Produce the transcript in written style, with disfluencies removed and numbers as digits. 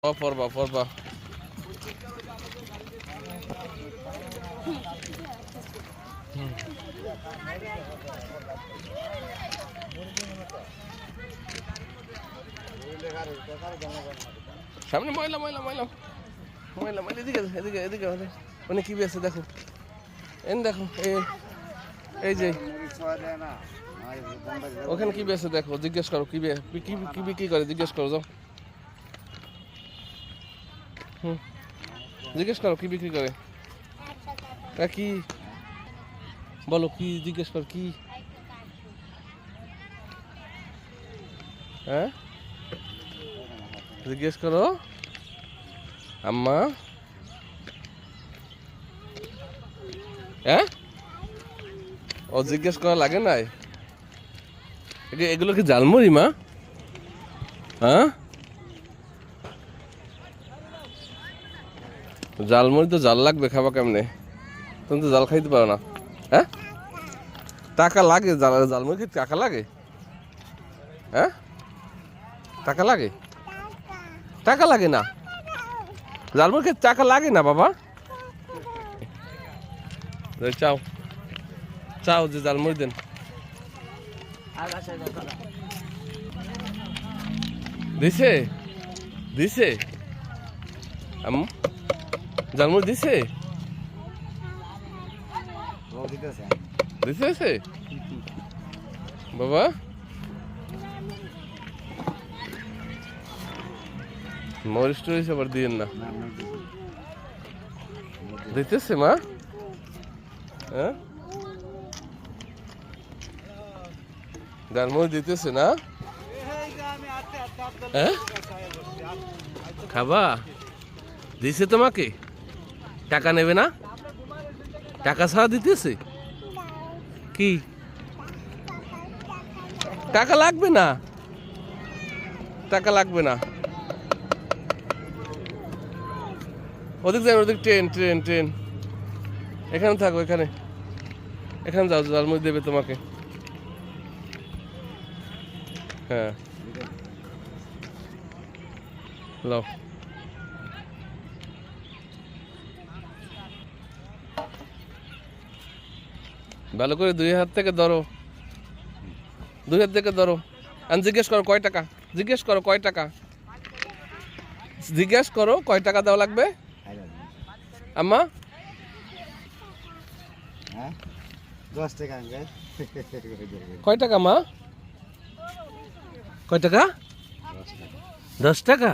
পড়বা পড়বা সামনে ময়লা ময়লা ময়লা ময়লা ময়লা এদিকে এদিকে এদিকে ওখানে কি আছে দেখো এন দেখো এই যে ওখানে কি আছে দেখো জিজ্ঞেস করো কি কি বিক্রি করে জিজ্ঞেস করো যাও জিজ্ঞেস করো কি বিক্রি করে কি বলো কি জিজ্ঞেস কর কি হ্যাঁ জিজ্ঞেস করো আম্মা হ্যাঁ ও জিজ্ঞেস করা লাগে নাই এগুলো কি জালমুড়ি মা হ্যাঁ জালমুড়ি তো জাল লাগবে খাবা কেমনে তুমি তো জাল খাইতে পারো না হ্যাঁ টাকা লাগে জালমুড়ি খেতে টাকা লাগে হ্যাঁ টাকা লাগে টাকা লাগে না জালমুড়ি খেতে টাকা লাগে না বাবা চাও চাও যে জালমুড়ি দেন দিছে দিছে আম্মু জালমুড়ি দিছে দিছে বাবা মরিচ টরিচ আবার দিয়েন না দিতেছে মা হ্যাঁ জালমুড়ি দিতেছে না হ্যাঁ খাবা দিছে তোমাকে টাকা নেবে না টাকা ছাড়া দিতেছে কি টাকা লাগবে না টাকা লাগবে না ওদিক যাই ওদিক ট্রেন ট্রেন ট্রেন এখানে থাকো এখানে এখানে যাও জালমুড়ি দেবে তোমাকে হ্যাঁ লাও ভালো করে দুই হাত থেকে ধরো দুই হাত থেকে ধরো আর জিজ্ঞেস করো কয় টাকা জিজ্ঞেস করো কয় টাকা জিজ্ঞেস করো কয় টাকা দেওয়া লাগবে আম্মা 10 টাকা কয় টাকা মা কয় টাকা 10 টাকা